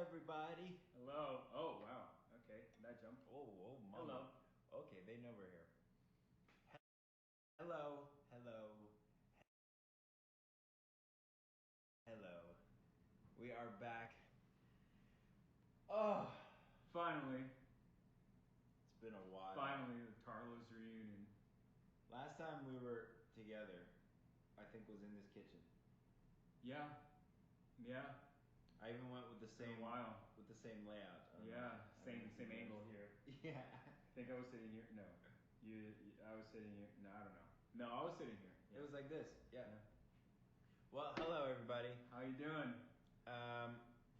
everybody. Hello. Oh, wow. Okay, that jumped. Oh, mama. Hello. Okay, they know we're here. Hello. We are back. Oh, Finally. it's been a while. Finally, the Carlos reunion. Last time we were together, I think was in this kitchen. Yeah. I even went with the same layout. Same angle here. Yeah. I think I was sitting here. No, I was sitting here. No, I don't know. No, I was sitting here. It was like this. Yeah. Well, hello everybody. How you doing?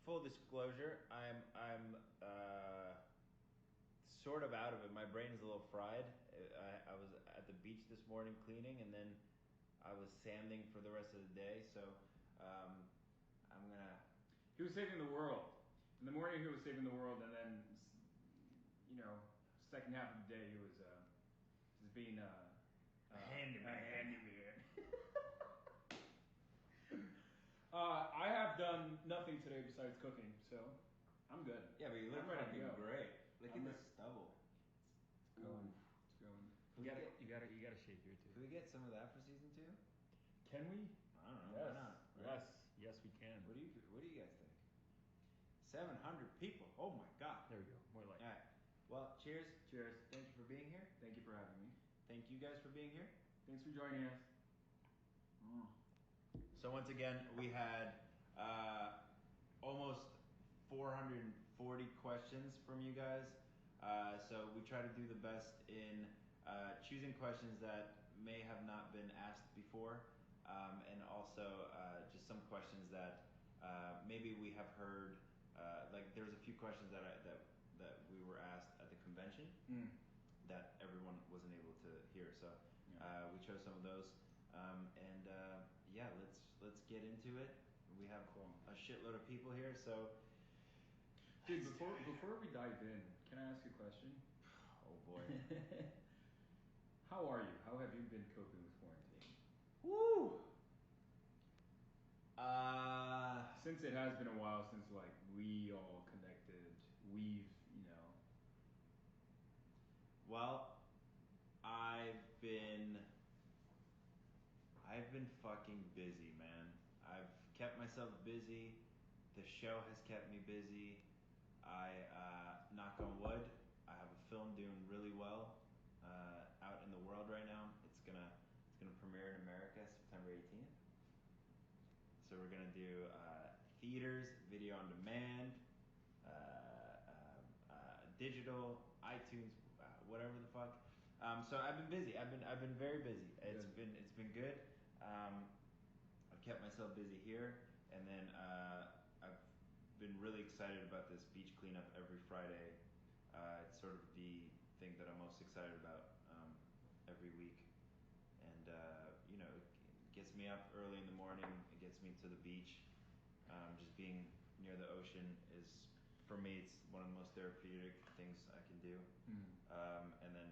Full disclosure, I'm sort of out of it. My brain is a little fried. I was at the beach this morning cleaning, and then I was sanding for the rest of the day. So I'm gonna. He was saving the world. In the morning, he was saving the world, and then, second half of the day, he was just being a handyman. I have done nothing today besides cooking, so I'm good. Yeah, but you look fucking great. Look at this stubble. It's going. You gotta shave here too. Can we get some of that for season 2? Can we? I don't know. Yes. Why not? Right? Yes, we can. What do you guys think? 700 people. Oh my god. There we go. More like. All right. Well, cheers. Cheers. Thank you for being here. Thank you for having me. Thank you guys for being here. Thanks for joining us. So once again, we had almost 440 questions from you guys. So we try to do the best in choosing questions that may have not been asked before, and also just some questions that maybe we have heard. Like there's a few questions that we were asked at the convention that everyone wasn't able to hear. So we chose some of those. Let's get into it. We have a shitload of people here, so. Dude, before we dive in, can I ask you a question? Oh boy. How are you? How have you been coping with quarantine? Woo! Since it has been a while since we all connected, Well, I've been fucking busy, man. I've kept myself busy. The show has kept me busy. I knock on wood, I have a film doing really well out in the world right now. It's gonna premiere in America September 18th. So we're gonna do theaters, video on demand, digital, iTunes, whatever the fuck. So I've been busy. I've been very busy. It's been good. I've kept myself busy here, and then I've been really excited about this beach cleanup every Friday. It's sort of the thing that I'm most excited about every week, and it gets me up early in the morning. It gets me to the beach. Just being near the ocean is, for me, it's one of the most therapeutic things I can do. And then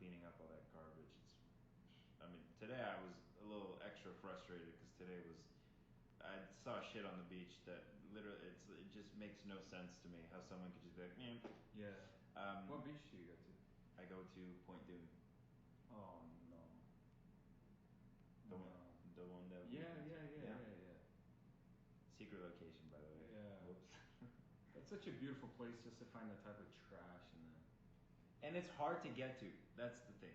cleaning up all that garbage. Today I was a little extra frustrated because I saw shit on the beach that literally it just makes no sense to me how someone could just be like, man. Yeah. What beach do you go to? I go to Point Dune. Oh no. The one that. Yeah. Secret location, by the way. Yeah. Whoops. That's such a beautiful place just to find that type of trash and it's hard to get to. That's the thing.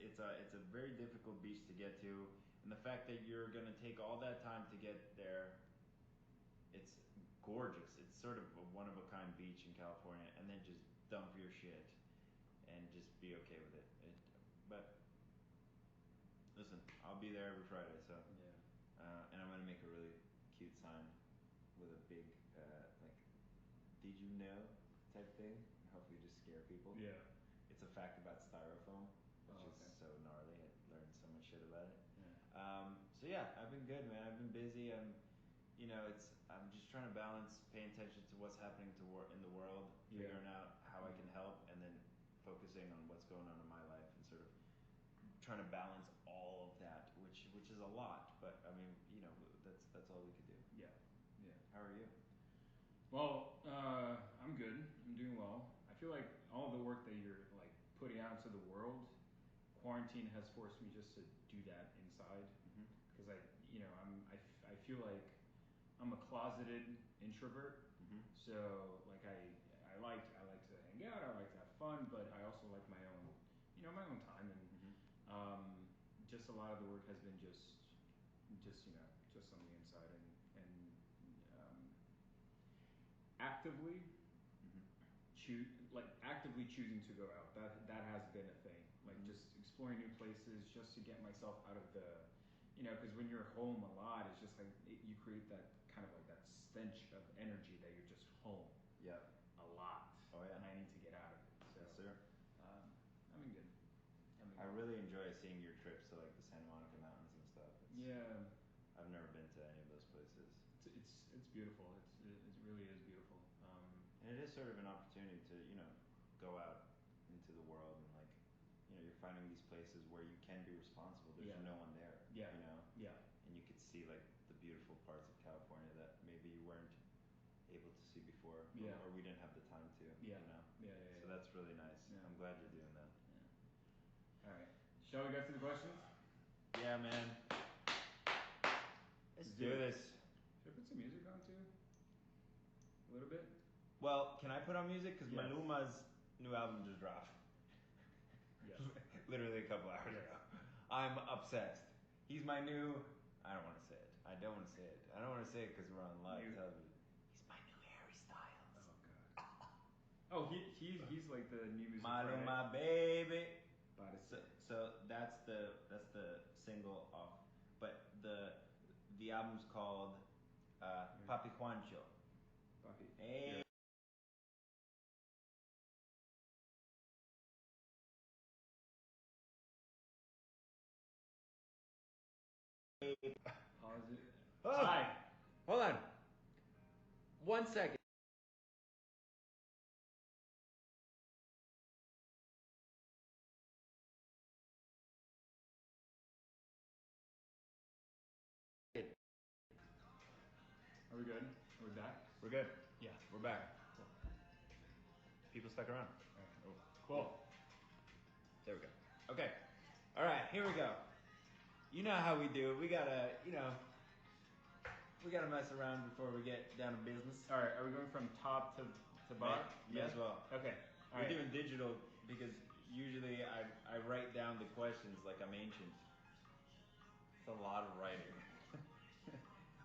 It's a very difficult beach to get to, and the fact that you're gonna take all that time to get there, it's gorgeous. It's sort of a one of a kind beach in California, and then just dump your shit and just be okay with it. But listen, I'll be there every Friday, so and I'm gonna make a really cute sign with a big did you know type thing. Hopefully just scare people. Yeah. It's a fact about styrofoam, which is so gnarly. I learned so much shit about it. Yeah. I've been good, man. I've been busy. I'm just trying to balance paying attention to what's happening in the world, figuring out how I can help, and then focusing on what's going on in my life, and sort of trying to balance all of that, which is a lot. But that's all we could do. Yeah. How are you? Well, I'm good. I'm doing well. I feel like all the work that you're like putting out to the world, quarantine has forced me just to do that inside. Because I feel like I'm a closeted introvert. So like I like to hang out. I like to have fun, but I also like my own time, and just a lot of the work has been just on the inside, and actively actively choosing to go out. That has been a thing. Like just exploring new places, just to get myself out of the, because when you're home a lot, it's just like you create that kind of like that stench of energy that you're just home. Yeah. A lot. Oh yeah. And I need to get out of it. So, yes, sir. I mean, good. I really enjoy seeing your trips to like the Santa Monica Mountains and stuff. Yeah. I've never been to any of those places. It's beautiful. It really is beautiful. And it is sort of an opportunity to go out into the world, and like you're finding these places where you can be responsible. There's no one there. Yeah. Yeah. And you could see like the beautiful parts of California that maybe you weren't able to see before, or we didn't have the time to. Yeah. So that's really nice. Yeah. I'm glad you're doing that. Yeah. All right. Shall we go to the questions? Yeah, man. Let's do this. Should I put some music on too? A little bit? Well, can I put on music? Because Maluma's new album just dropped. Yes. Literally a couple hours ago. I'm obsessed. He's my new... I don't want to say it. I don't want to say it because we're on live television. He's my new Harry Styles. Oh, God. Oh, he's like the new music. Maluma, baby. So that's the single off. But the album's called Papi Juancho. Papi. Hey. Yeah. Pause it. Oh. Hi. Hold on. 1 second. Are we good? Are we back? We're good. Yeah. We're back. Cool. People stuck around. All right. Cool. There we go. Okay. All right. Here we go. You know how we do it. We gotta mess around before we get down to business. All right. Are we going from top to bottom? May as well. Okay. We're doing digital because usually I write down the questions like I'm ancient. It's a lot of writing.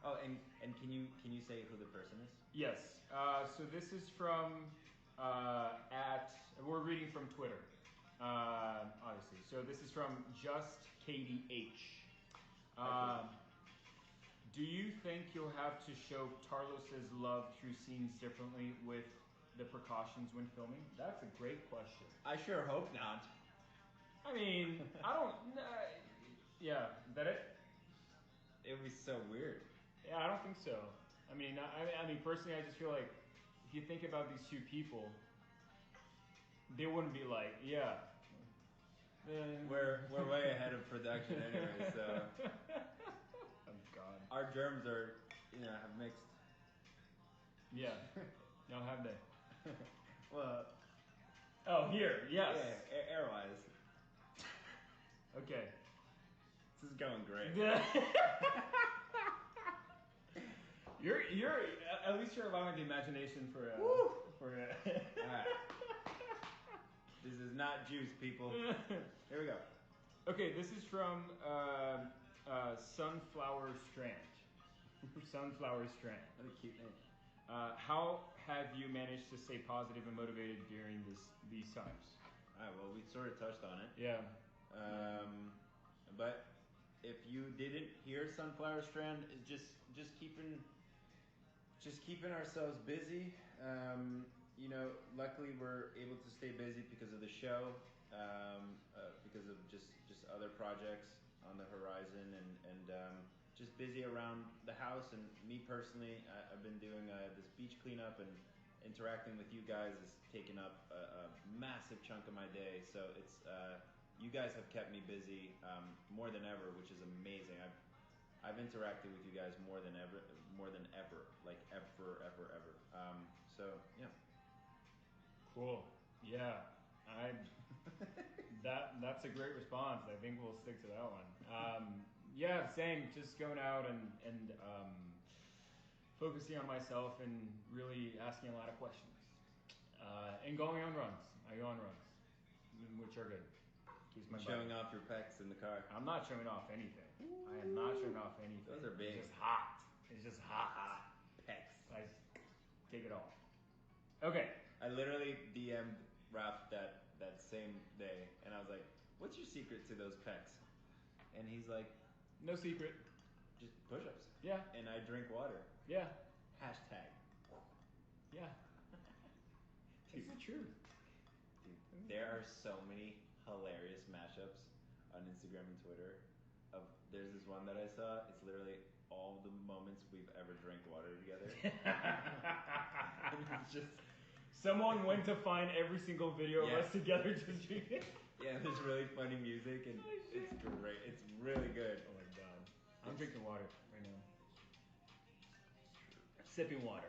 Oh, and can you say who the person is? Yes. So this is from we're reading from Twitter, obviously. So this is from Just Katie H. Do you think you'll have to show Tarlos's love through scenes differently with the precautions when filming? That's a great question. I sure hope not. I mean, I don't. Yeah, is that it? It would be so weird. Yeah, I don't think so. I mean, I mean, personally, I just feel like if you think about these two people, they wouldn't be like, yeah. We're way ahead of production anyway, so. Oh God. Our germs are, have mixed. Yeah. No, have they? Well. Oh, here. Yes. Yeah, air-wise. Okay. This is going great. You're at least you're allowing the imagination for Alright. This is not juice, people. Here we go. Okay, this is from Sunflower Strand. Sunflower Strand. What a cute name. How have you managed to stay positive and motivated during these times? Alright, well, we sort of touched on it. Yeah. But if you didn't hear Sunflower Strand, is just keeping ourselves busy. Luckily we're able to stay busy because of the show, because of just other projects on the horizon, and just busy around the house. And me personally, I've been doing this beach cleanup, and interacting with you guys is taking up a massive chunk of my day. So it's you guys have kept me busy more than ever, which is amazing. I've interacted with you guys more than ever, like ever. Cool. Yeah. That's a great response. I think we'll stick to that one. Yeah, same. Just going out and focusing on myself and really asking a lot of questions. And going on runs. I go on runs, which are good. Keeps my Showing body. off your pecs in the car. I'm not showing off anything. I am not showing off anything. Those are big. It's just hot. It's just hot. Hot pecs. I take it off. Okay. I literally DM'd Raf that same day, and I was like, "What's your secret to those pecs?" And he's like, No secret. "Just push-ups." Yeah. And I drink water. Yeah. Hashtag. Yeah. It's the truth. Dude, there are so many hilarious mashups on Instagram and Twitter. There's this one that I saw. It's literally all the moments we've ever drank water together. And it's just someone went to find every single video of Yeah. us together just drinking. yeah. There's really funny music and it's great. It's really good. Oh my god. I'm drinking water right now. Sipping water.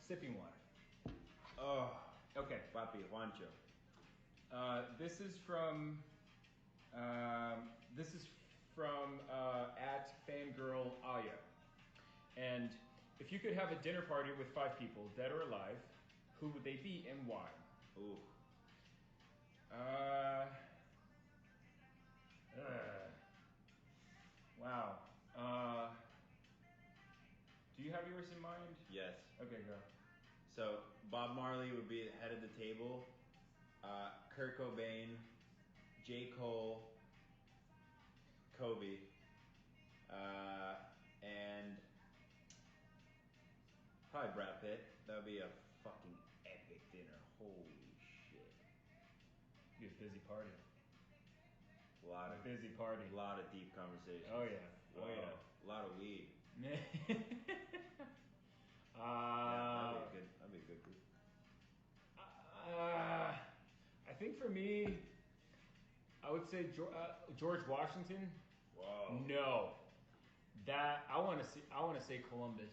Sipping water. Oh, Okay. Papi Juancho. This is from at fangirl Aya. And if you could have a dinner party with 5 people, dead or alive, who would they be and why? Ooh. Wow. Do you have yours in mind? Yes. Okay, go. So Bob Marley would be at the head of the table. Kurt Cobain, J. Cole, Kobe, and probably Brad Pitt. That would be a fucking epic dinner. Holy shit. Be a busy party. A lot of Busy party. A lot of deep conversations. Oh yeah. Oh Whoa. yeah. A lot of weed. Yeah, That'd be a good group. I think for me, I would say George Washington. Whoa. No, that I want to say Columbus.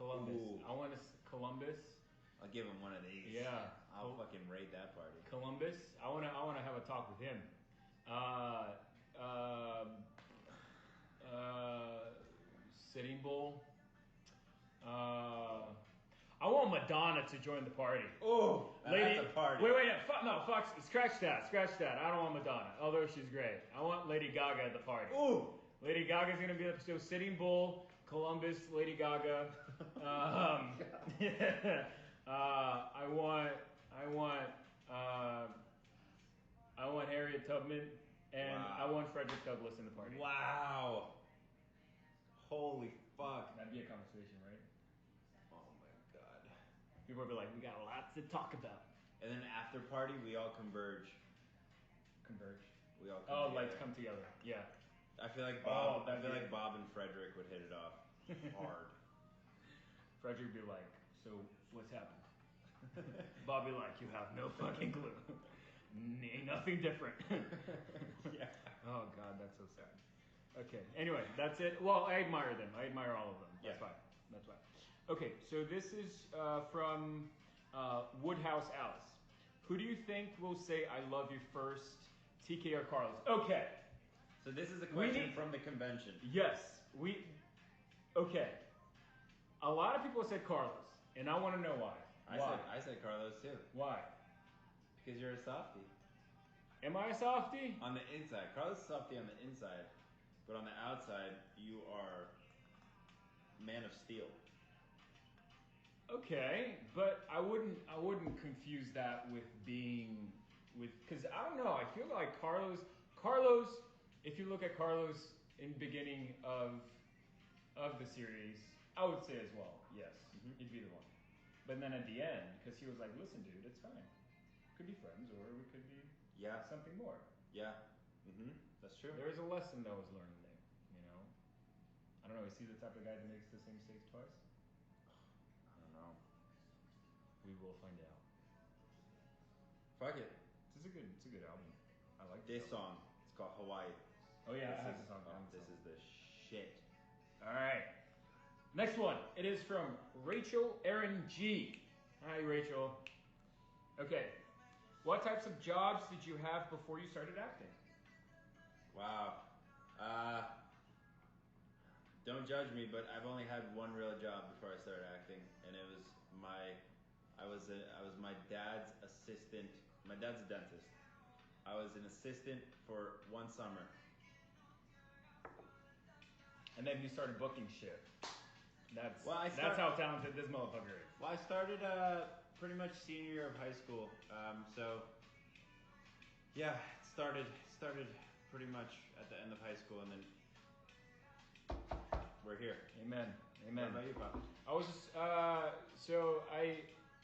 Ooh. I want to Columbus. I'll give him one of these. Yeah. I'll fucking raid that party. Columbus. I want to have a talk with him. Sitting Bull. I want Madonna to join the party. Oh, that's a party. Wait, no, fuck, scratch that. I don't want Madonna, although she's great. I want Lady Gaga at the party. Ooh. Lady Gaga's gonna be so Sitting Bull, Columbus, Lady Gaga. I want Harriet Tubman, and Wow. I want Frederick Douglass in the party. Wow. Holy fuck. That'd be a conversation, right? Oh my god. People would be like, we got lots to talk about. And then after party, we all converge. Converge. We all Oh, come like together. come together. Yeah. I feel like Bob. that'd I feel be- like Bob and Frederick would hit it off hard. Frederick would be like, so what's happened? Bobby like, you have no fucking clue. Ain't nothing different. Yeah. Oh god, that's so sad. Okay. Anyway, that's it. Well, I admire them. I admire all of them. That's Yeah. fine. That's fine. Okay, so this is from Woodhouse Alice. Who do you think will say I love you first, TK or Carlos? Okay. So this is a question need- from the convention. Yes. Okay. A lot of people said Carlos, and I want to know why. I said Carlos too. Why? Because you're a softie. Am I a softie? On the inside. Carlos is softie on the inside. But on the outside, you are man of steel. Okay, but I wouldn't confuse that with because I don't know. I feel like Carlos. If you look at Carlos in the beginning of the series, I would say as well, yes, he'd be the one. But then at the end, because he was like, "Listen, dude, it's fine. Could be friends, or we could be something more." Yeah. That's true. There was a lesson that was learned there. You know, I don't know. Is he the type of guy that makes the same mistakes twice? I don't know. We will find out. Fuck it. It's a good album. I like This album. song. It's called Hawaii. Oh yeah, I This have is- the song. I have the This song. is the shit. All right. Next one. It is from Rachel Aaron G. Hi, Rachel. Okay. What types of jobs did you have before you started acting? Wow. Don't judge me, but I've only had one real job before I started acting, and it was I was my dad's assistant. My dad's a dentist. I was an assistant for one summer. And then you started booking shit. That's Well, that's how talented this motherfucker is. Well, I started pretty much senior year of high school. So yeah, it started pretty much at the end of high school, and then we're here. Amen. Amen. What about you, Papa? I was just I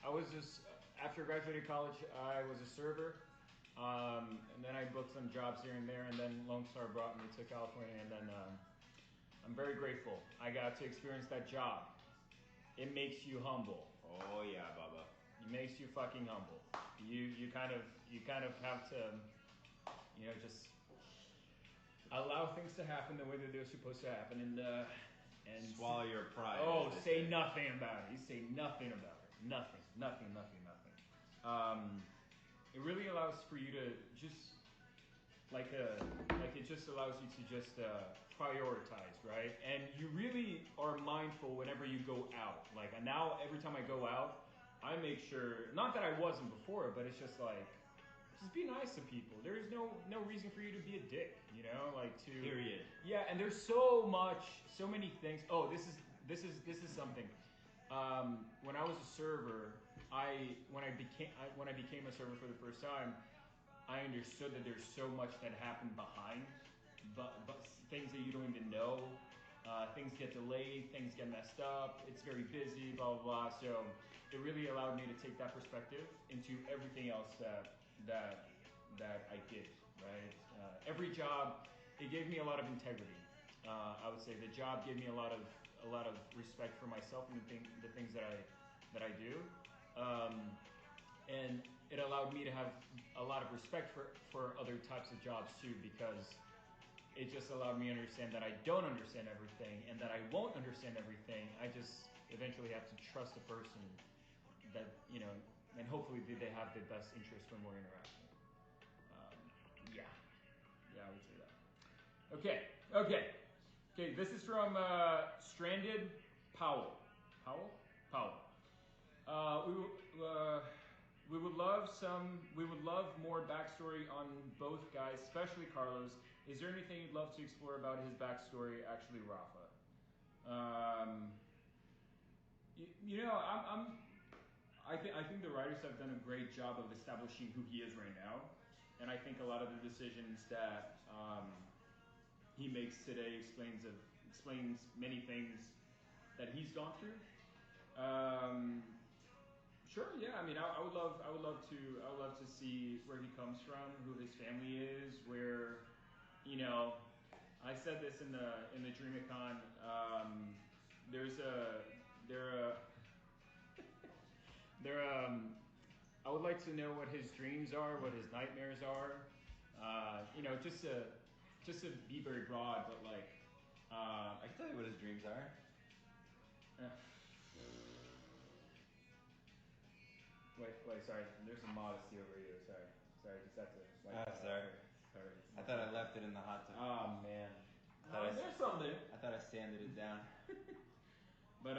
was just after graduating college, I was a server. And then I booked some jobs here and there, and then Lone Star brought me to California, and then I'm very grateful. I got to experience that job. It makes you humble. Oh yeah, Baba. It makes you fucking humble. You kind of have to, just allow things to happen the way that they're supposed to happen, and swallow your pride. Oh, say nothing about it. You say nothing about it. Nothing. It really allows for you to just it just allows you to just prioritize, right? And you really are mindful whenever you go out. Like now, every time I go out, I make sure, not that I wasn't before, but it's just like, just be nice to people. There's no reason for you to be a dick, Period. Yeah, and there's so many things. Oh, this is something. When I was a server, when I became a server for the first time, I understood that there's so much that happened behind, but things that you don't even know. Things get delayed, things get messed up. It's very busy, blah blah blah. So it really allowed me to take that perspective into everything else that I did. Right. Every job, it gave me a lot of integrity. I would say the job gave me a lot of respect for myself and the things that I do. And it allowed me to have a lot of respect for other types of jobs too, because it just allowed me to understand that I don't understand everything and that I won't understand everything. I just eventually have to trust a person that, and hopefully they have the best interest when we're interacting. Yeah, I would say that. Okay, this is from Stranded Powell. We would love more backstory on both guys, especially Carlos. Is there anything you'd love to explore about his backstory? Actually, Rafa. I think the writers have done a great job of establishing who he is right now, and I think a lot of the decisions that he makes today explains many things that he's gone through. Sure. Yeah. I mean, I would love to see where he comes from, who his family is, where, I said this in the DreamCon. I would like to know what his dreams are, what his nightmares are. Just to be very broad, but like. I can tell you what his dreams are. Wait, sorry. There's some modesty over here. Sorry. Just have to. Sorry. Sorry. I thought I left it in the hot tub. Oh man. There's something. I thought I sanded it down. But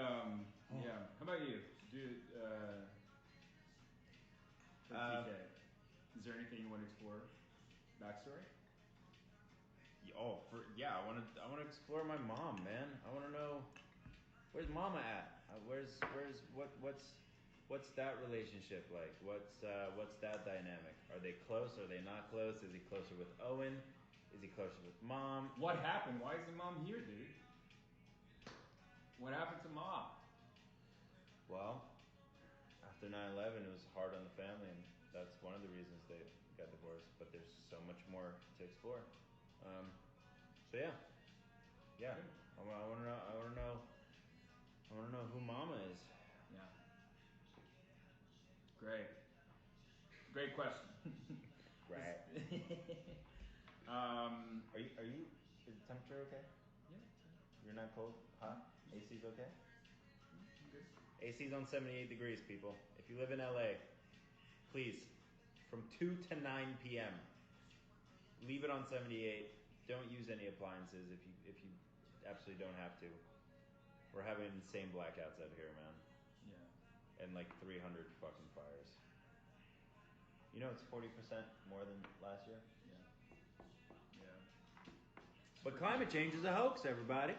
yeah. How about you, dude? For TK, is there anything you want to explore? Backstory? I want to explore my mom, man. I want to know where's Mama at. What's that relationship like? What's that dynamic? Are they close? Are they not close? Is he closer with Owen? Is he closer with Mom? What happened? Why isn't Mom here, dude? What happened to Mom? Well, after 9/11, it was hard on the family, and that's one of the reasons they got divorced. But there's so much more to explore. So yeah. I want to know who Mama is. Yeah. Great question. Right. Are you? Is the temperature okay? Yeah. You're not cold? Hot? AC's okay? I'm good. AC's on 78 degrees, people. If you live in LA, please, from 2 to 9 p.m., leave it on 78. Don't use any appliances if you absolutely don't have to. We're having insane blackouts out here, man. Yeah. And like 300 fucking fires. You know it's 40% more than last year? Yeah. But climate change is a hoax, everybody.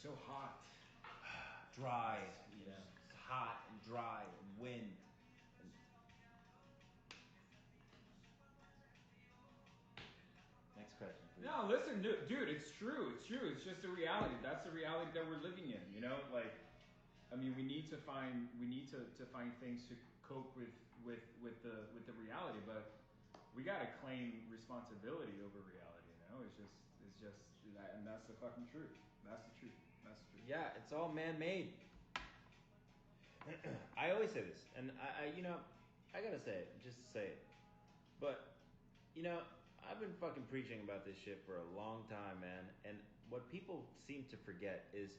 So hot. Dry. Yeah. It's hot and dry and wind. Next question, please. No, listen, dude, it's true. It's true. It's just a reality. That's the reality that we're living in. You know, like, I mean, we need to find things to cope with the reality, but we gotta claim responsibility over reality. You know, it's just that, and that's the fucking truth. That's the truth. That's the truth. Yeah, it's all man-made. I always say this, and I you know, I gotta say it, just to say it. But, you know, I've been fucking preaching about this shit for a long time, man. And what people seem to forget is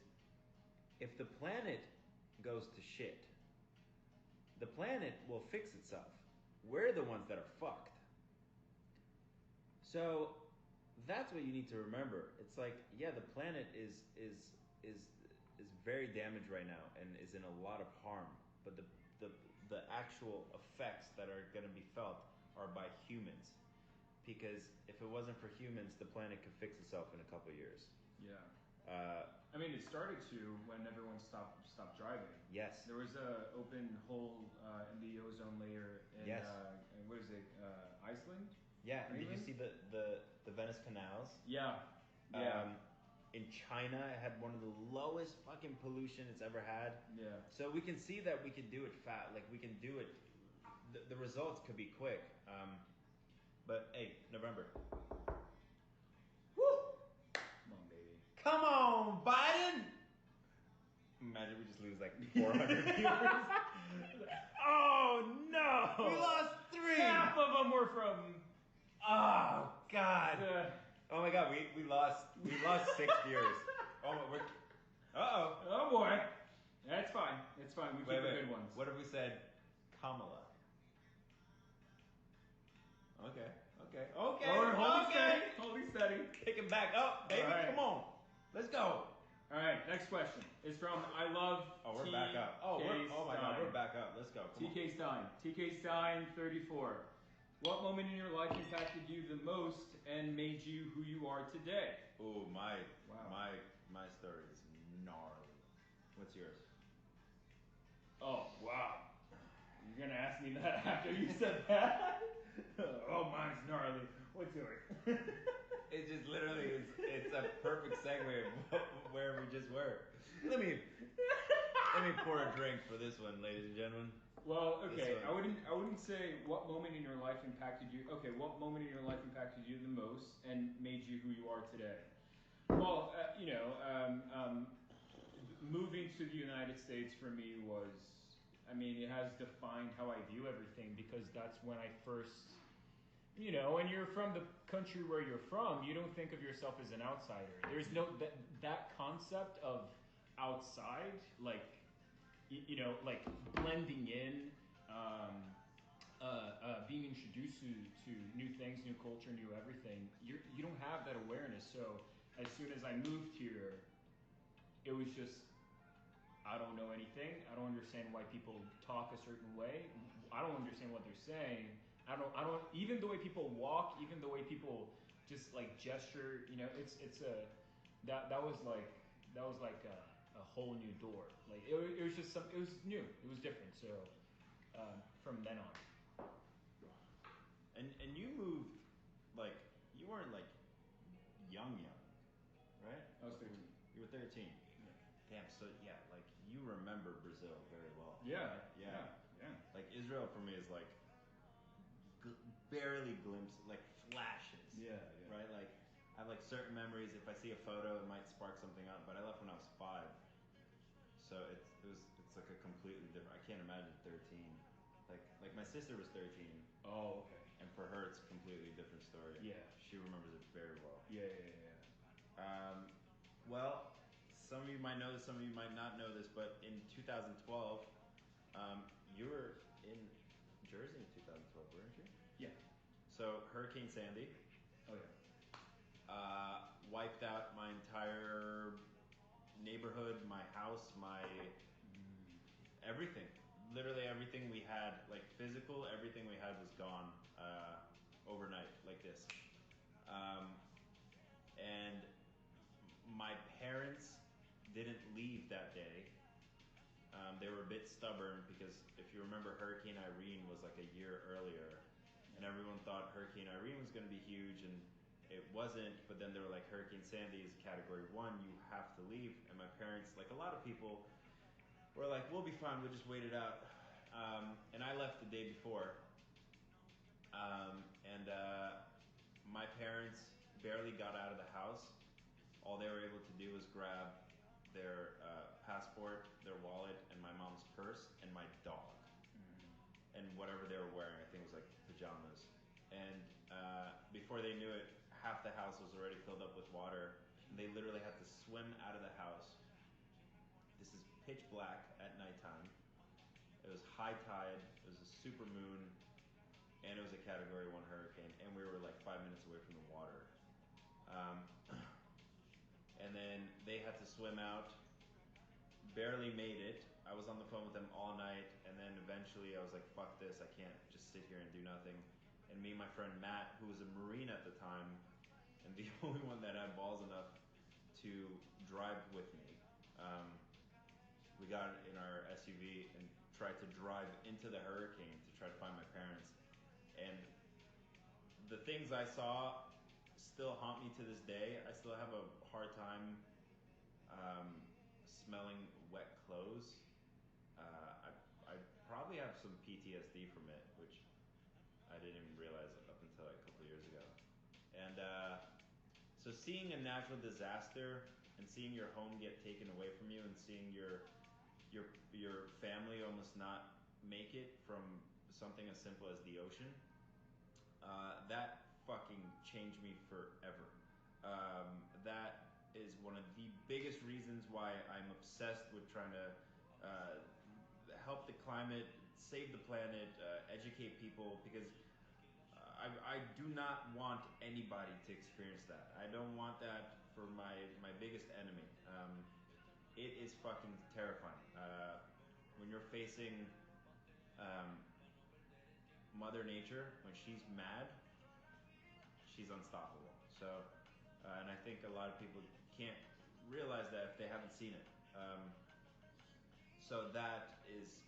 if the planet goes to shit, the planet will fix itself. We're the ones that are fucked. So that's what you need to remember. It's like, yeah, the planet is very damaged right now and is in a lot of harm. But the actual effects that are going to be felt are by humans. Because if it wasn't for humans, the planet could fix itself in a couple of years. Yeah. I mean, it started to when everyone stopped driving. Yes. There was a open hole in the ozone layer in Yes. What is it? Iceland? Yeah. And did you Greenland? see the Venice canals? Yeah. Yeah. In China, it had one of the lowest fucking pollution it's ever had. Yeah. So we can see that we can do it like we can do it. The results could be quick. But hey, November. Woo! Come on, baby. Come on, Biden! Imagine we just lose like 400 viewers. Oh no! We lost 3! Half of them were from. Oh god! Oh my god, we lost 6 viewers. Oh Oh boy. That's fine. It's fine. We keep the good ones. What if we said Kamala? Okay. Hold it steady. Pick him back up, baby. Right. Come on. Let's go. All right, next question is from I love. Oh, we're back up. Oh my god, we're back up. Let's go. Come TK Stein. TK Stein, 34. What moment in your life impacted you the most and made you who you are today? Oh, my story is gnarly. What's yours? Oh, wow. You're going to ask me that after you said that? Oh, mine's gnarly. What's yours? It just literally it's a perfect segue of where we just were. Let me pour a drink for this one, ladies and gentlemen. Well, okay, I wouldn't say what moment in your life impacted you. Okay, what moment in your life impacted you the most and made you who you are today? Well, moving to the United States for me was, I mean, it has defined how I view everything because that's when I first, when you're from the country where you're from, you don't think of yourself as an outsider. There's no, that concept of outside, like blending in, being introduced to new things, new culture, new everything. You don't have that awareness. So as soon as I moved here, it was just, I don't know anything. I don't understand why people talk a certain way. I don't understand what they're saying. I don't, even the way people walk, even the way people just like gesture, that was like a whole new door. Like it was just it was new. It was different. So from then on. And you moved, like, you weren't like young, right? I was 13. You were 13. Yeah. Damn. So yeah, like you remember Brazil very well. Yeah. Like Israel for me is like barely glimpses, like flashes. Yeah. Right. Like I have like certain memories. If I see a photo, it might spark something up. But I left when I was 5, so it's like a completely different. I can't imagine 13. Like my sister was 13. Oh, okay. And for her, it's a completely different story. Yeah. She remembers it very well. Yeah. Well, some of you might know this, some of you might not know this, but in 2012, you were in Jersey in 2012, weren't you? Yeah. So Hurricane Sandy. Oh yeah. Wiped out my entire neighborhood, my house, my everything. Literally everything we had, like physical, everything we had was gone overnight, like this. And my parents didn't leave that day. They were a bit stubborn because if you remember, Hurricane Irene was like a year earlier, and everyone thought Hurricane Irene was going to be huge, and it wasn't. But then they were like, Hurricane Sandy is Category 1, you have to leave. And my parents, like a lot of people, were like, we'll be fine, we'll just wait it out. And I left the day before, and my parents barely got out of the house. All they were able to do was grab their passport, their wallet, and my mom's purse, and my dog. And whatever they were wearing, I think it was like pajamas. And before they knew it, half the house was already filled up with water. And they literally had to swim out of the house. This is pitch black at nighttime. It was high tide, it was a super moon, and it was a Category 1 hurricane, and we were like 5 minutes away from the water. And then they had to swim out, barely made it. I was on the phone with them all night, and then eventually I was like, fuck this, I can't just sit here and do nothing. And me and my friend Matt, who was a Marine at the time, and the only one that had balls enough to drive with me, we got in our SUV and tried to drive into the hurricane to try to find my parents. And the things I saw still haunt me to this day. I still have a hard time smelling wet clothes. I probably have some PTSD from it, which I didn't even realize up until like a couple of years ago. And so seeing a natural disaster and seeing your home get taken away from you and seeing your family almost not make it from something as simple as the ocean, that fucking changed me forever. That is one of the biggest reasons why I'm obsessed with trying to help the climate, save the planet, educate people, because I do not want anybody to experience that. I don't want that for my biggest enemy. It is fucking terrifying. When you're facing Mother Nature, when she's mad, she's unstoppable. So, and I think a lot of people can't realize that if they haven't seen it. So that is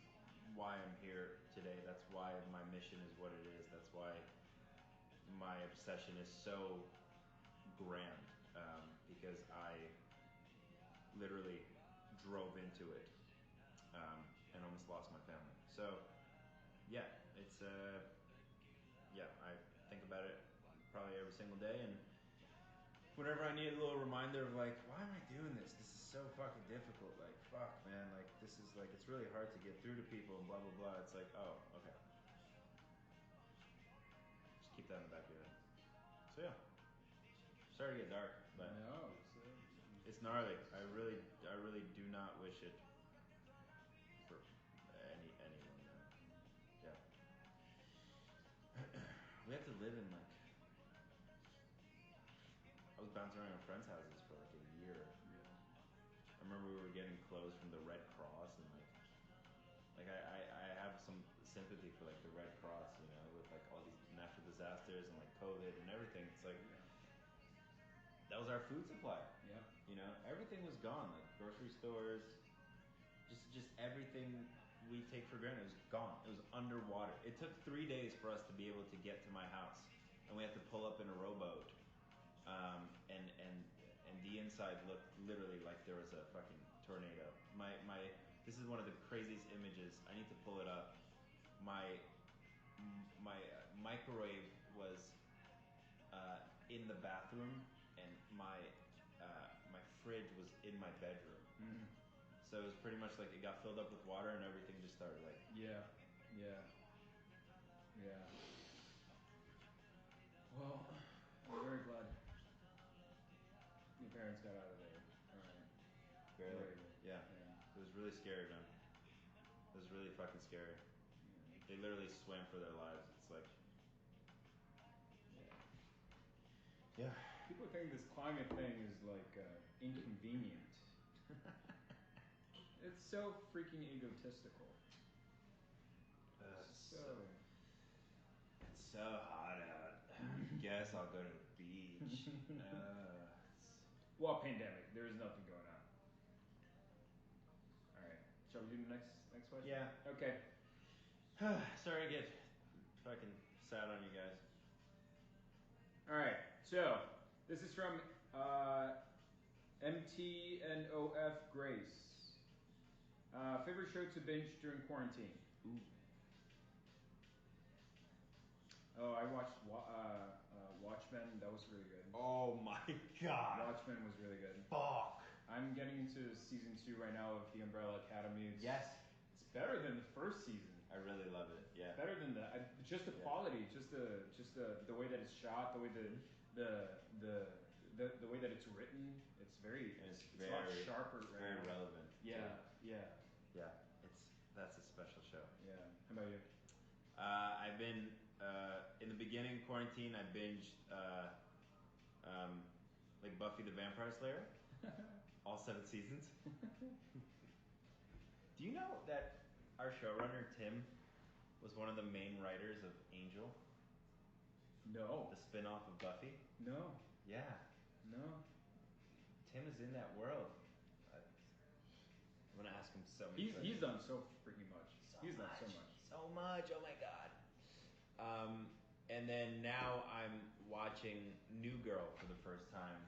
why I'm here today. That's why my mission is what it is. That's why my obsession is so grand, because I literally drove into it and almost lost my family. So yeah, it's yeah, I think about it probably every single day, and whenever I need a little reminder of like, why am I doing this? This is so fucking difficult. Like, fuck, man. Like, this is like, it's really hard to get through to people and blah blah blah. It's like, oh, okay. Just keep that in the back of your head. So yeah, sorry to get dark, but no, it's gnarly. I really do not wish it for anyone. Man. Yeah. We have to live in like. I was bouncing around friends' houses for like a year. Yeah. I remember we were getting clothes from the Red Cross, and like I have some sympathy for like the Red Cross, you know, with like all these natural disasters and like COVID and everything. It's like that was our food supply. Yeah. You know, everything was gone. Like grocery stores, just everything we take for granted was gone. It was underwater. It took 3 days for us to be able to get to my house, and we had to pull up in a rowboat. And the inside looked literally like there was a fucking tornado. This is one of the craziest images. I need to pull it up. My microwave was in the bathroom, and my fridge was in my bedroom. Mm. So it was pretty much like it got filled up with water, and everything just started like. Yeah. Well, I'm very glad your parents got out of there. All right. Barely. Yeah. It was really scary, man. It was really fucking scary. Yeah. They literally swam for their lives. It's like, yeah. People think this climate thing is like inconvenient. It's so freaking egotistical. It's so hot out. Guess I'll go to the beach. Well, pandemic. There is nothing going on. All right. Shall we do the next question? Yeah. Okay. Sorry to get fucking sad on you guys. All right. So this is from MTNOF Grace. Favorite show to binge during quarantine? Ooh. Oh, I watched Watchmen. That was really good. Oh my god. Watchmen was really good. Fuck. I'm getting into season 2 right now of The Umbrella Academy. Yes. It's better than the first season. I really love it. Yeah. Better than just the quality, just the way that it's shot, the way the way that it's written. It's a lot sharper. It's very relevant. Yeah. That's a special show. Yeah. How about you? I've been in the beginning of quarantine. I binged like Buffy the Vampire Slayer, all 7 seasons. Do you know that our showrunner Tim was one of the main writers of Angel? No. The spin-off of Buffy? No. Yeah. No. Tim is in that world. I'm gonna ask him so many questions. He's done so freaking much. Done so much. So much. Oh my god. And then now I'm watching New Girl for the first time,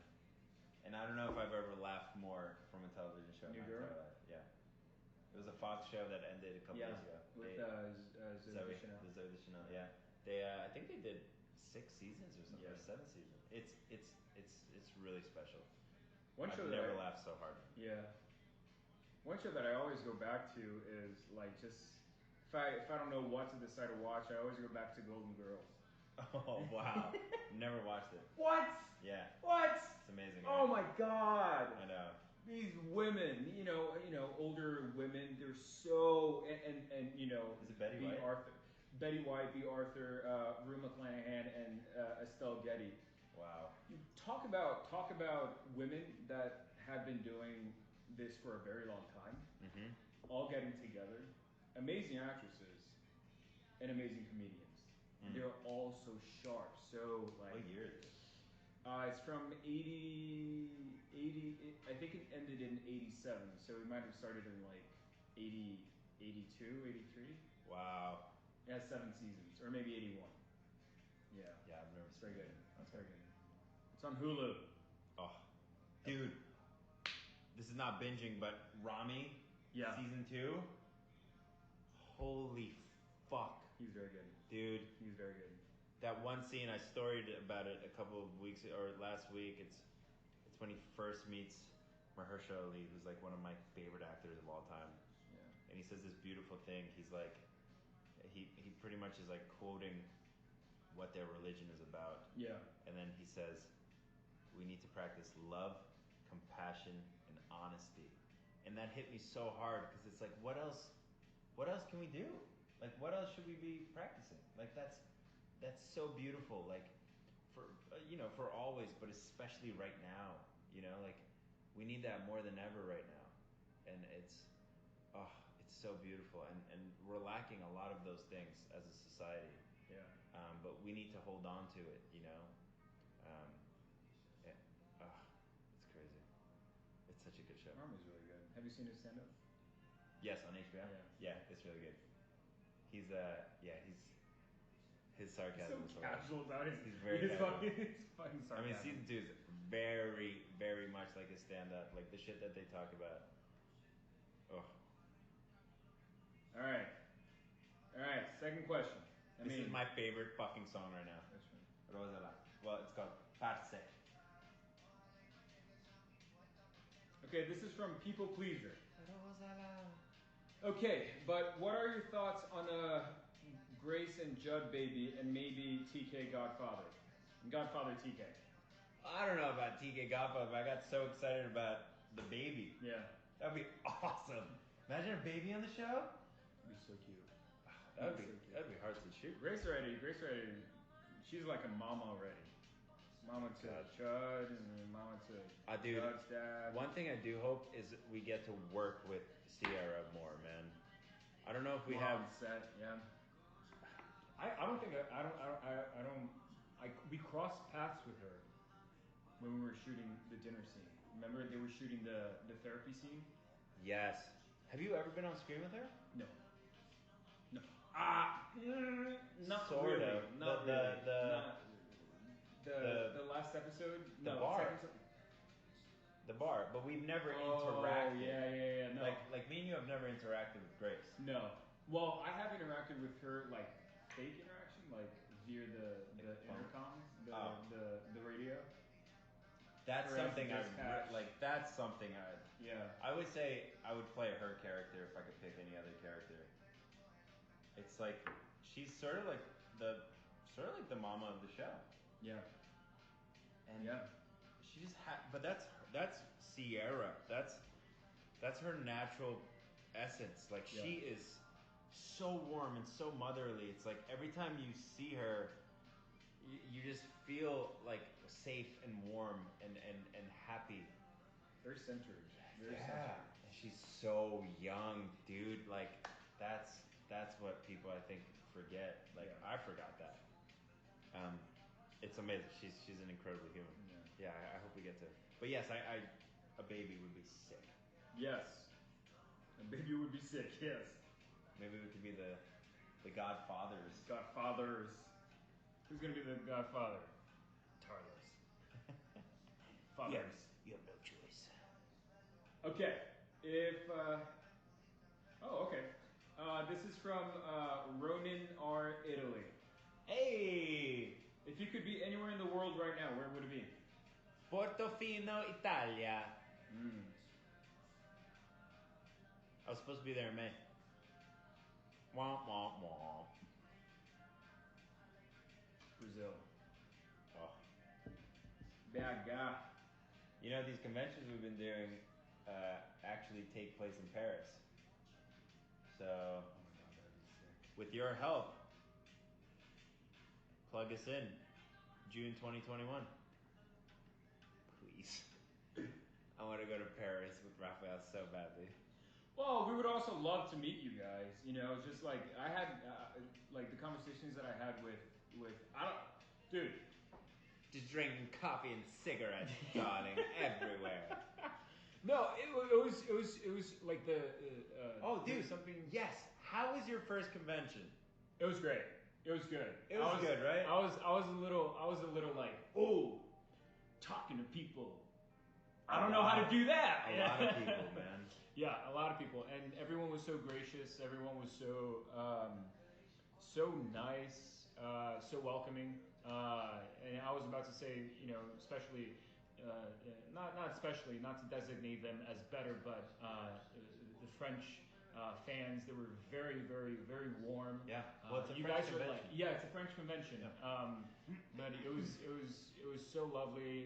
and I don't know if I've ever laughed more from a television show. New Girl? Life. Yeah. It was a Fox show that ended a couple years ago. With Zoe Deschanel. Yeah. They I think they did 6 seasons or something, or 7 seasons. It's really special. I've never laughed so hard. Yeah. One show that I always go back to is like just if I don't know what to decide to watch, I always go back to Golden Girls. Oh wow. Never watched it. What? Yeah. What? It's amazing. Oh my god. I know. These women, you know, older women, they're so and you know, is it Betty White? Betty White, B. Arthur, Rue McClanahan, and Estelle Getty. Wow. Talk about women that have been doing this for a very long time, all getting together, amazing actresses, and amazing comedians. They're all so sharp, so like. What year is it? It's from 80, I think it ended in 87, so we might have started in like 80, 82, 83. Wow. It has 7 seasons, or maybe 81. Yeah. Yeah, I've never It's seen very good. it. It's very good. It's on Hulu. Oh, dude. This is not binging, but Rami, season 2. Holy fuck. He's very good. Dude. He's very good. That one scene, I storied about it a couple of weeks, or last week. It's when he first meets Mahershala Ali, who's like one of my favorite actors of all time. Yeah. And he says this beautiful thing. He's like, he pretty much is like quoting what their religion is about. Yeah. And then he says, we need to practice love, compassion, and honesty. And that hit me so hard because it's like, what else can we do? Like, what else should we be practicing? Like, that's so beautiful. Like, for always, but especially right now. You know, like, we need that more than ever right now. And it's so beautiful. And we're lacking a lot of those things as a society. Yeah. But we need to hold on to it, you know? It's crazy. It's such a good show. Army's really good. Have you seen his stand-up? Yes, on HBO? Yeah, it's really good. His sarcasm He's is so hilarious. casual about it. He's very casual. It's fucking sarcasm. I mean, season 2 is very, very much like his stand-up. Like, the shit that they talk about. Oh. All right, second question. This is my favorite fucking song right now. Which one? Rosala. Well, it's called Parce. Okay, this is from People Pleaser. Rosala. Okay, but what are your thoughts on Grace and Judd baby and maybe TK Godfather? Godfather TK. I don't know about TK Godfather, but I got so excited about the baby. Yeah. That'd be awesome. Imagine a baby on the show. That'd be so cute. Oh That'd be hard to shoot. Grace already. She's like a mama already. Mama to Chud and then mama to Chud's dad. One thing I do hope is we get to work with Sierra more, man. I don't know if we have set. Yeah. I don't think we crossed paths with her when we were shooting the dinner scene. Remember they were shooting the therapy scene? Yes. Have you ever been on screen with her? No. Not sort really. of. Not the last episode. The bar. The bar, but we've never interacted. Yeah. No. Like me and you have never interacted with Grace. No. Well, I have interacted with her like fake interaction, like via the intercom, the radio. That's Or something as Yeah. I would say I would play her character if I could pick any other character. It's like she's sort of like the mama of the show. Yeah. And she just but that's Sierra. That's her natural essence. Like she is so warm and so motherly. It's like every time you see her, you just feel like safe and warm and happy. Very centered. And she's so young, dude. Like that's what people I think forget. Like I forgot that. It's amazing. She's an incredible human. Yeah, I hope we get to. But yes, a baby would be sick. Yes, a baby would be sick. Yes. Maybe we could be the Godfathers. Godfathers. Who's gonna be the Godfather? Tarlos. Fathers. You have no choice. Okay. Okay. This is from Ronen, Italy. Hey! If you could be anywhere in the world right now, where would it be? Portofino, Italia. I was supposed to be there in May. Womp, womp, womp. Brazil. Oh. BH. You know, these conventions we've been doing actually take place in Paris. So, with your help, plug us in. June 2021. Please. I want to go to Paris with Rafael so badly. Well, we would also love to meet you guys. You know, just like I had, like the conversations that I had with dude. Just drinking coffee and cigarettes, darling, everywhere. No, it was like the. Oh, dude, something. Yes. How was your first convention? It was great. It was good. It was good, right? I was a little like, talking to people. I don't know how to do that. A lot of people, man. Yeah, a lot of people, and everyone was so gracious. Everyone was so nice, so welcoming. And I was about to say, you know, especially, not to designate them as better, but the French fans, they were very, very, very warm. Yeah. Well, it's a you French guys convention. Were like, yeah, it's a French convention. Yeah. But it was so lovely.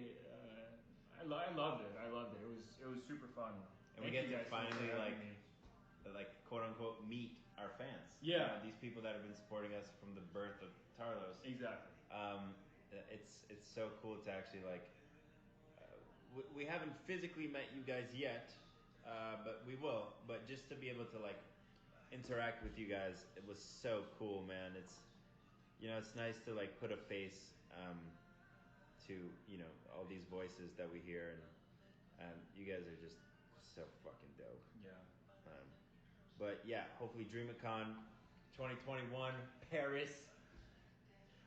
I loved it. It was super fun. And we get to finally like quote unquote meet our fans. Yeah. You know, these people that have been supporting us from the birth of Tarlos. Exactly. It's so cool to actually like. We haven't physically met you guys yet, but we will. But just to be able to like interact with you guys, it was so cool, man. It's it's nice to like put a face to all these voices that we hear, and you guys are just so fucking dope. Yeah. But yeah, hopefully DreamCon 2021 Paris.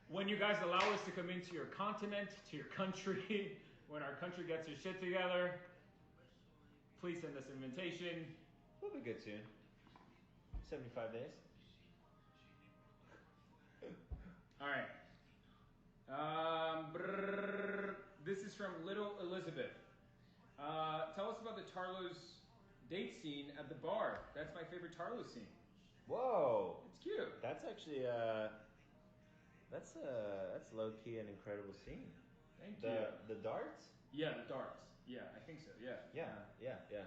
When you guys allow us to come into your continent, to your country, when our country gets their shit together, please send us an invitation. We'll be good soon. 75 days. All right. This is from Little Elizabeth. Tell us about the Tarlos date scene at the bar. That's my favorite Tarlos scene. Whoa. It's cute. That's actually that's low key an incredible scene. Thank you. The darts? Yeah, the darts. Yeah, I think so. Yeah. Yeah.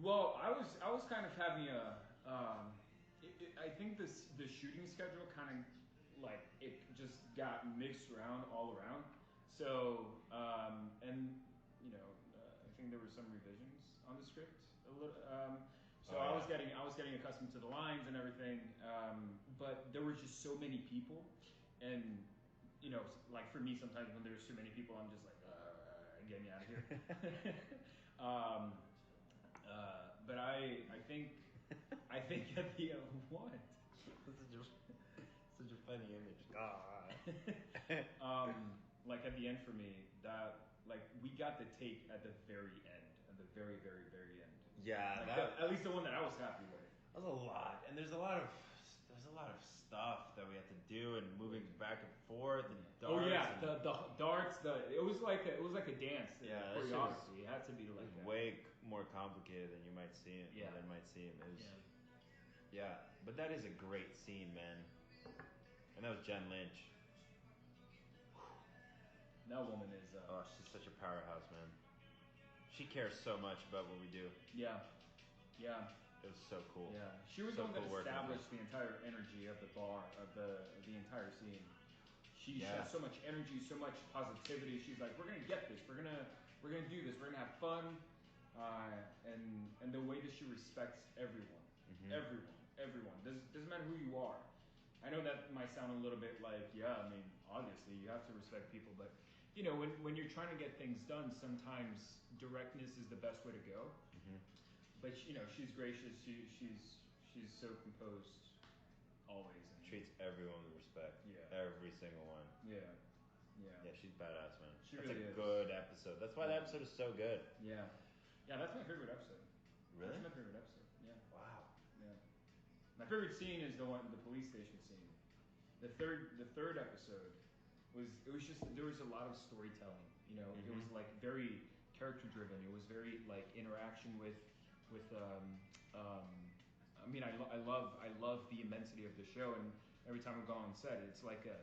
Well, I was kind of having I think the shooting schedule kind of like it just got mixed around all around. So and I think there were some revisions on the script a little. So I was getting accustomed to the lines and everything, but there were just so many people, and like for me sometimes when there's too many people, I'm just like, get me out of here. But I think at the what? Such a funny image. Like at the end for me, that like we got the take at the very end, at the very very very end. Yeah, like at least the one that I was happy with. That was a lot, and there's a lot of stuff that we had to do, and moving back and forth, and darts. Oh yeah, the darts. It was like a dance. Yeah, choreography. It had to be like that. Way more complicated than you might see it. Yeah, than might seem. Yeah, but that is a great scene, man. And that was Jen Lynch. That woman is. Oh, she's such a powerhouse, man. She cares so much about what we do. Yeah. It was so cool. Yeah, she was the one that established the entire energy of the bar, of the entire scene. She has so much energy, so much positivity. She's like, we're gonna get this. We're gonna do this. We're gonna have fun. And the way that she respects everyone, everyone. Doesn't matter who you are. I know that might sound a little bit like, I mean, obviously you have to respect people, but when you're trying to get things done, sometimes directness is the best way to go. Mm-hmm. But she's gracious. She's so composed, always. And treats everyone with respect. Yeah. Every single one. Yeah. Yeah, she's badass, man. She That's really a is. Good episode. That's why the episode is so good. Yeah. Yeah, that's my favorite episode. Really? That's my favorite episode. Yeah. Wow. Yeah. My favorite scene is the police station scene. The third episode it was just there was a lot of storytelling. It was like very character driven. It was very like interaction with. I mean, I love the immensity of the show, and every time we go on set, it's like a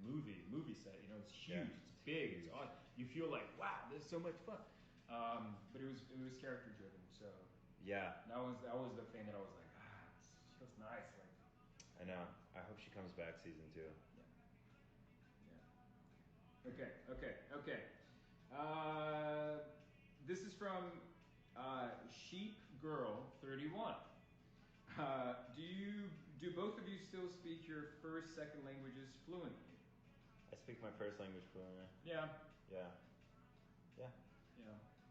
movie set. It's huge, it's big, it's awesome. You feel like, wow, this is so much fun. But it was character driven, so yeah, that was the thing that I was like, it's just nice. Like, I know. I hope she comes back season 2. Yeah. Okay. This is from Sheep Girl 31. Do both of you still speak your second languages fluently? I speak my first language fluently. Yeah.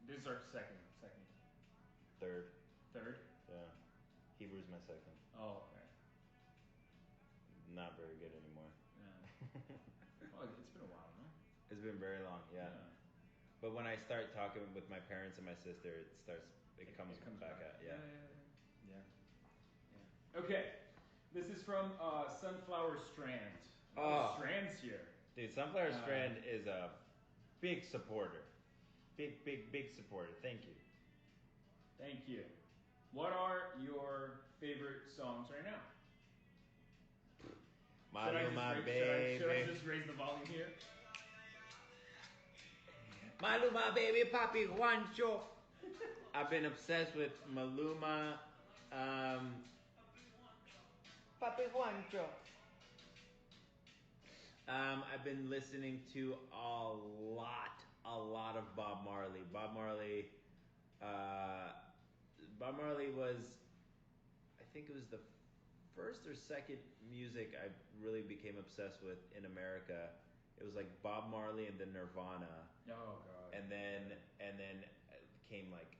This is our second. Third. Yeah. Hebrew's my second. Oh, okay. Not very good anymore. Yeah. Well, it's been a while, no? It's been very long, yeah. But when I start talking with my parents and my sister, it comes back at, yeah. Okay, this is from Sunflower Strand. Strands here. Dude, Sunflower Strand is a big supporter. Big supporter. Thank you. What are your favorite songs right now? Maluma, baby. Should I just raise the volume here? Maluma, baby, Papi Juancho. I've been obsessed with Maluma. Papi Juancho. I've been listening to a lot of Bob Marley. Bob Marley was, I think it was the first or second music I really became obsessed with in America. It was like Bob Marley and then Nirvana. Oh God. And then came like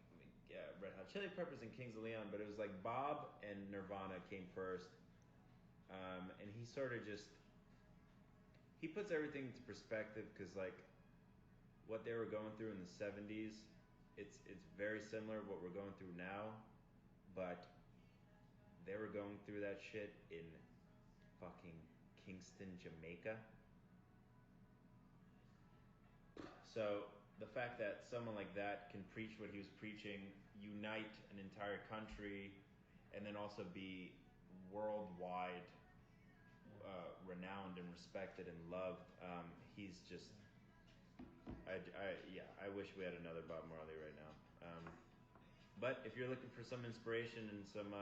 Red Hot Chili Peppers and Kings of Leon, but it was like Bob and Nirvana came first. And he sort of he puts everything into perspective, because like what they were going through in the 70s, it's very similar to what we're going through now, but they were going through that shit in fucking Kingston, Jamaica. So the fact that someone like that can preach what he was preaching, unite an entire country, and then also be worldwide renowned and respected and loved, he's just... I wish we had another Bob Marley right now. But if you're looking for some inspiration and some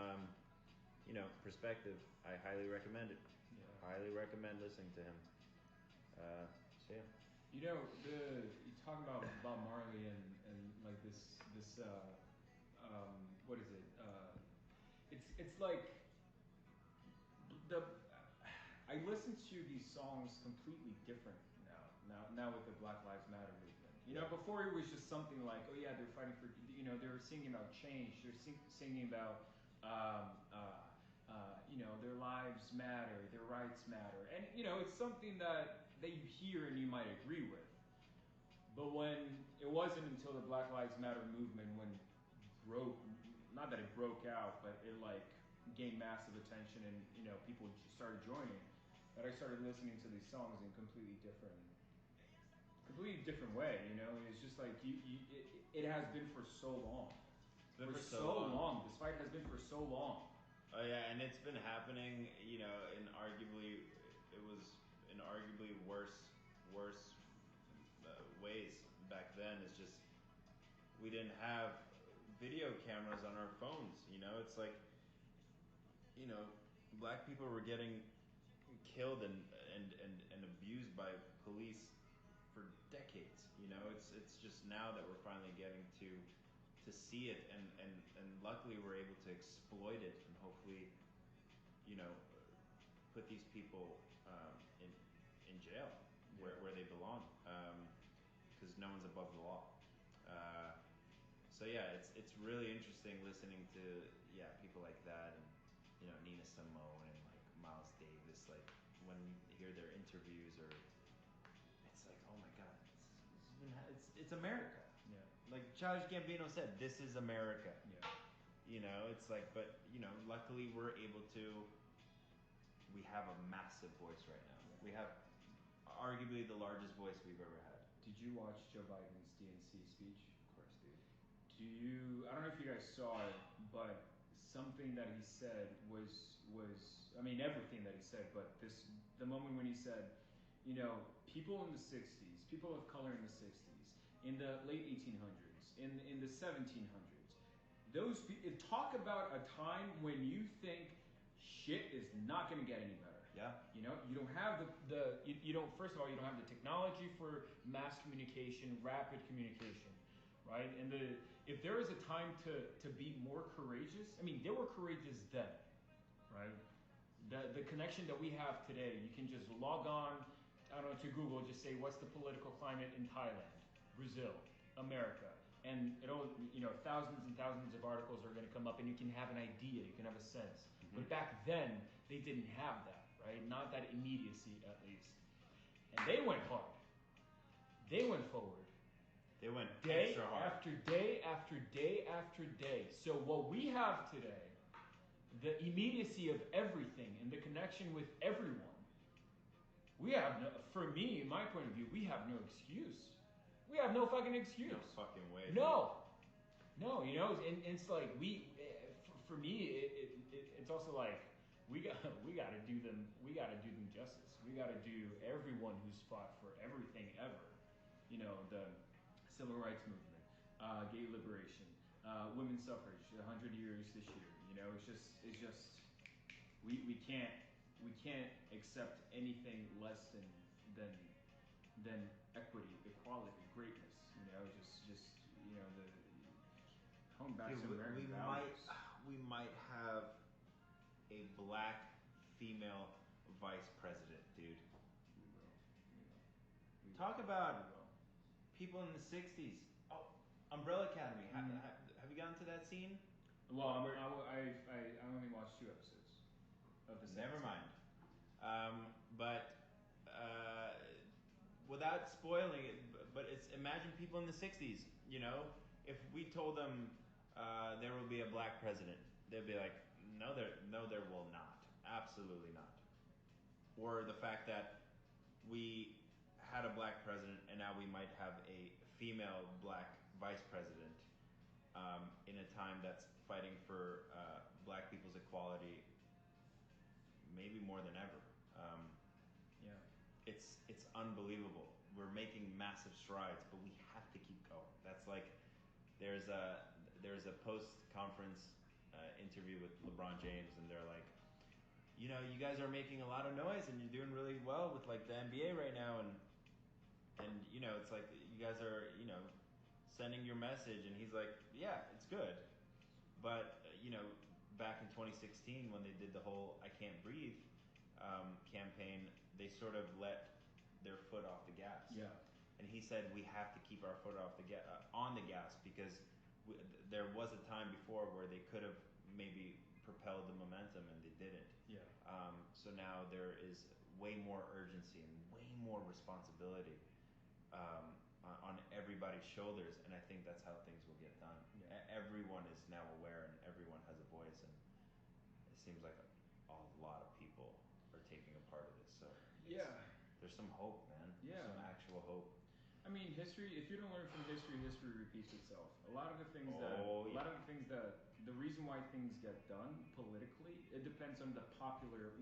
perspective, I highly recommend it. Yeah. Highly recommend listening to him. So yeah. You talk about Bob Marley and like this what is it? It's like the I listen to these songs completely different now with the Black Lives Matter movement. Before it was just something like, oh yeah, they're fighting for, they were singing about change. They're singing about, their lives matter, their rights matter, and it's something that you hear and you might agree with. But when it wasn't until the Black Lives Matter movement not that it broke out, but it like gained massive attention and people started joining, that I started listening to these songs in completely different way. It's just like it has been for so long. For so long. This fight has been for so long. Oh yeah, and it's been happening, in arguably worse ways back then. It's just we didn't have video cameras on our phones. It's like, black people were getting killed and abused by police for decades. It's just now that we're finally getting to see it, and luckily we're able to exploit it and hopefully, put these people in jail where they belong, because no one's above the law. So yeah, it's really interesting listening to people like that, and Nina Simone and like Miles Davis. Like when we hear their interviews, or it's like, oh my God, it's America. Yeah. Like Childish Gambino said, this is America. Yeah. It's like, but luckily we have a massive voice right now. Yeah. We have arguably the largest voice we've ever had. Did you watch Joe Biden's DNC speech? Of course, dude. I don't know if you guys saw it, but something that he said was I mean, everything that he said, but the moment when he said, people in the 60s, people of color in the 60s, in the late 1800s, in the 1700s, talk about a time when you think shit is not going to get any better. Yeah. You don't have first of all, you don't have the technology for mass communication, rapid communication, right? And if there is a time to be more courageous, I mean, they were courageous then, right? The connection that we have today, you can just log on, I don't know, to Google, just say, what's the political climate in Thailand, Brazil, America, and thousands and thousands of articles are going to come up, and you can have an idea, you can have a sense. Mm-hmm. But back then, they didn't have that, right? Not that immediacy, at least. And they went hard. They went forward. They went day extra hard. After day after day after day. So what we have today, the immediacy of everything and the connection with everyone, we have for me, in my point of view, we have no excuse. We have no fucking excuse. No fucking way. No, and it's like for me, it's also like we got to do them justice. We got to do everyone who's fought for everything ever. The civil rights movement, gay liberation, women's suffrage, 100 years this year. It's just we can't accept anything less than equity, equality, greatness. Just the home back to American values. We might have a black female vice president, dude. We will. Talk about people in the 60s. Oh, Umbrella Academy. Mm-hmm. Have you gotten to that scene? Well, I only watched 2 episodes of the Never mind. But without spoiling it, but imagine people in the 60s, if we told them there will be a black president, they'd be like, no, there will not. Absolutely not. Or the fact that we had a black president and now we might have a female black vice president in a time that's fighting for black people's equality maybe more than ever. Yeah. It's unbelievable. We're making massive strides, but we have to keep going. That's like there's a post-conference interview with LeBron James, and they're like, you know, you guys are making a lot of noise, and you're doing really well with like the NBA right now, and you know, it's like you guys are, you know, sending your message, and he's like, yeah, it's good, but you know, back in 2016 when they did the whole "I Can't Breathe" campaign, they sort of let their foot off the gas. Yeah. And he said we have to keep our foot off the on the gas because there was a time before where they could have maybe propelled the momentum and they didn't. Yeah. So now there is way more urgency and way more responsibility on everybody's shoulders, and I think that's how things will get done. Yeah. Everyone is now aware, and everyone has a voice, and it seems like a lot of people are taking a part of this. So there's some hope, man. Yeah. There's some actual hope. I mean, history. If you don't learn from history, history repeats itself. A lot of the things the reason why things get done politically, it depends on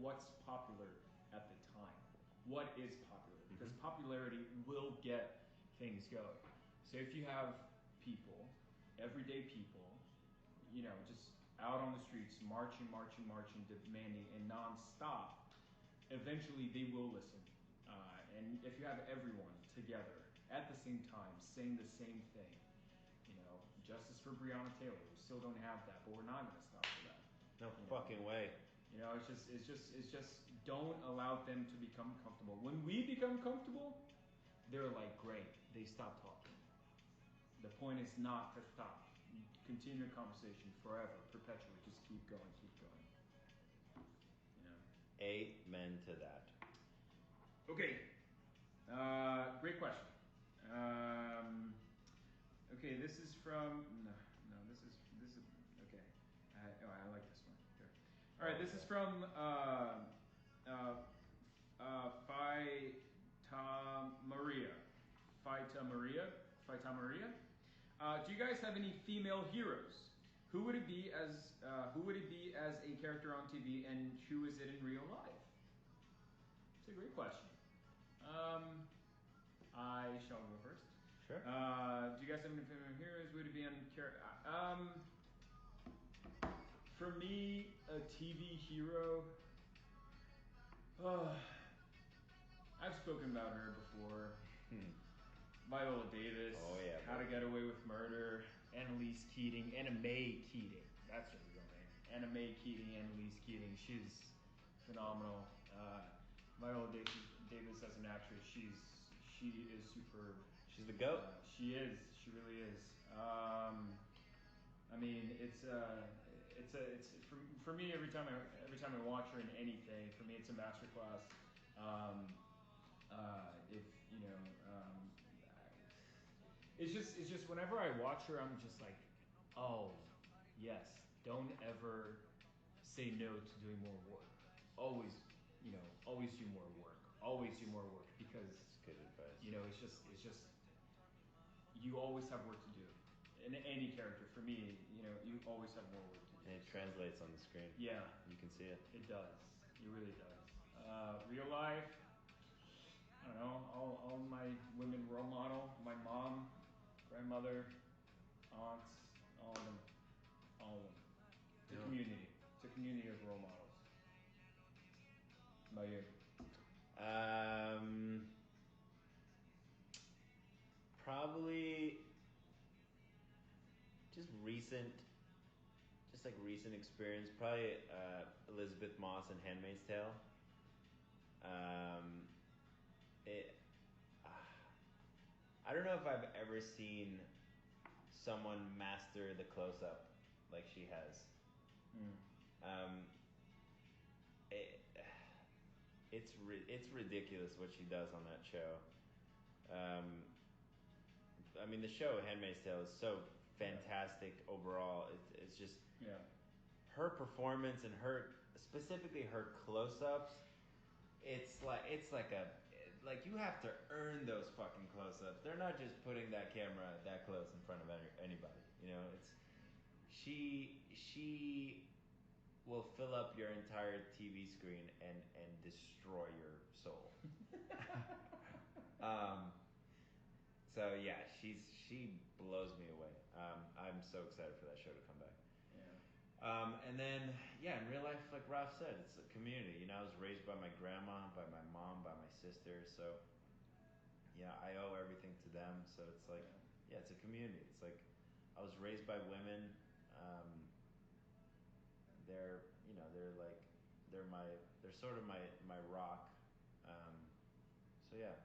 what's popular at the time. What is popular? Because popularity will get things going. So if you have people, everyday people, you know, just out on the streets, marching, demanding, and non-stop, eventually they will listen. And if you have everyone together at the same time saying the same thing, you know, justice for Breonna Taylor, we still don't have that, but we're not going to stop for that. No fucking way. You know, it's just don't allow them to become comfortable. When we become comfortable, they're like, great, they stop talking. The point is not to stop. You continue your conversation forever, perpetually. Just keep going. You know. Amen to that. Okay. Great question. Okay, this is from this is okay. I like this one. Here. All right, this is from Faita Maria. Do you guys have any female heroes? Who would it be as a character on TV, and who is it in real life? It's a great question. I shall go first. Sure. Do you guys have any female heroes? Would it be on character? For me, a TV hero. I've spoken about her before. Viola Davis. Oh yeah. How to Get Away with Murder. Annalise Keating. Anna Mae Keating. That's her real name. Anna Mae Keating. Annalise Keating. She's phenomenal. Viola Davis as an actress. She is superb. She's the GOAT. She is. She really is. I mean, it's for me every time I watch her in anything. For me, it's a masterclass. If you know, it's just whenever I watch her, I'm just like, oh, yes. Don't ever say no to doing more work. Always do more work. Always do more work because that's good advice. You know, it's just you always have work to do. In any character, for me, you know, you always have more work to do. And it translates on the screen. Yeah. You can see it. It does. It really does. Real life, I don't know, all my women role model, my mom, grandmother, aunts, all of them. It's a community. It's a community of role models. How about you? Probably just recent experience. Probably Elizabeth Moss in *Handmaid's Tale*. I don't know if I've ever seen someone master the close-up like she has. It's ridiculous what she does on that show. I mean, the show *Handmaid's Tale* is so fantastic overall. It's just her performance and specifically her close-ups. It's like you have to earn those fucking close-ups. They're not just putting that camera that close in front of anybody. You know, she will fill up your entire TV screen and destroy your soul. So yeah, she blows me away. I'm so excited for that show to come back. And then, yeah, in real life, like Ralph said, it's a community. You know, I was raised by my grandma, by my mom, by my sister. So, yeah, I owe everything to them. So it's like, yeah, it's a community. It's like I was raised by women. They're, you know, they're sort of my rock. So yeah,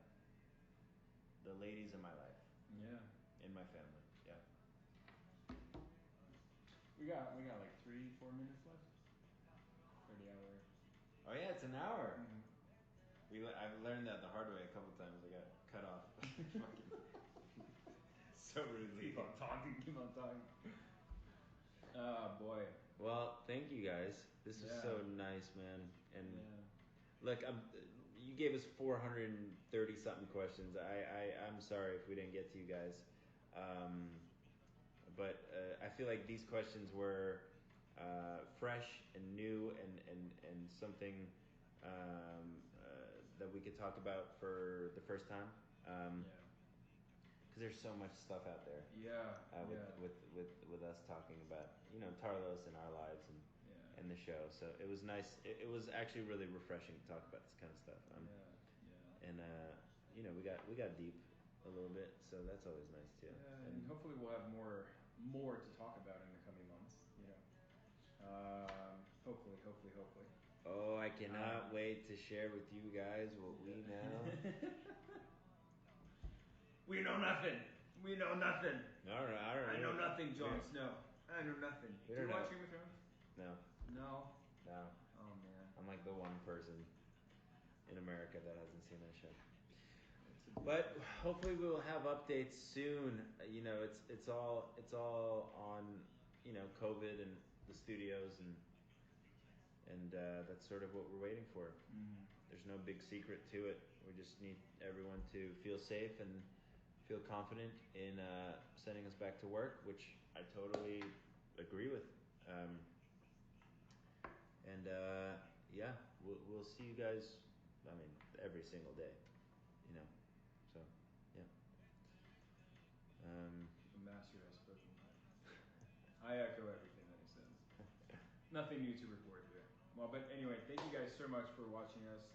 the ladies in my life. Yeah. In my family. Yeah. We got like 3-4 minutes left for the hour. Oh yeah, it's an hour. Mm-hmm. I've learned that the hard way a couple times. I got cut off. So rudely. Keep on talking. Oh boy. Well, thank you guys. This was so nice, man. And look, you gave us 430 something questions. I'm sorry if we didn't get to you guys. But I feel like these questions were fresh and new and something that we could talk about for the first time. Because there's so much stuff out there. With us talking about, you know, Tarlos and our lives and the show. So it was nice. It was actually really refreshing to talk about this kind of stuff. And you know, we got deep a little bit, so that's always nice too. Yeah, and hopefully we'll have more to talk about in the coming months. You know, hopefully. Oh, I cannot wait to share with you guys what we know. We know nothing. All right. I know nothing, Jon Snow. I know nothing. Do you watch Game of Thrones? No. Oh man. I'm like the one person in America that hasn't seen that show. But hopefully we will have updates soon. You know, it's all on, you know, COVID and the studios and that's sort of what we're waiting for. Mm-hmm. There's no big secret to it. We just need everyone to feel safe and feel confident in sending us back to work, which I totally agree with. Yeah, we'll see you guys. I mean, every single day, you know. So, yeah. The master has spoken. I echo everything that he says. Nothing new to report here. Well, but anyway, thank you guys so much for watching us.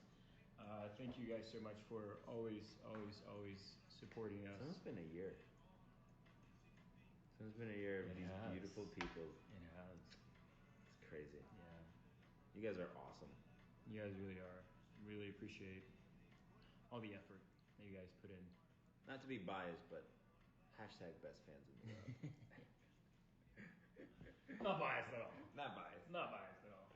Thank you guys so much for always supporting us. It's been a year. It's been a year of these beautiful people. It has. It's crazy. Yeah. You guys are awesome. You guys really are. Really appreciate all the effort that you guys put in. Not to be biased, but hashtag best fans in the world. Not biased at all. Not biased at all.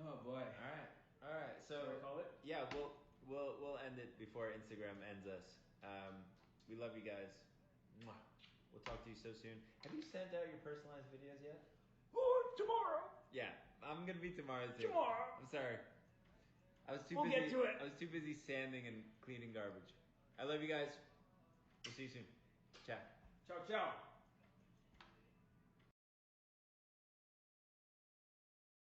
Oh boy. All right. So shall we call it? Yeah, we'll end it before Instagram ends us. We love you guys. Mwah. We'll talk to you so soon. Have you sent out your personalized videos yet? Oh, tomorrow. Yeah, I'm gonna be tomorrow too. Tomorrow. I'm sorry. We'll busy. Get to it. I was too busy sanding and cleaning garbage. I love you guys. We'll see you soon. Ciao. Ciao.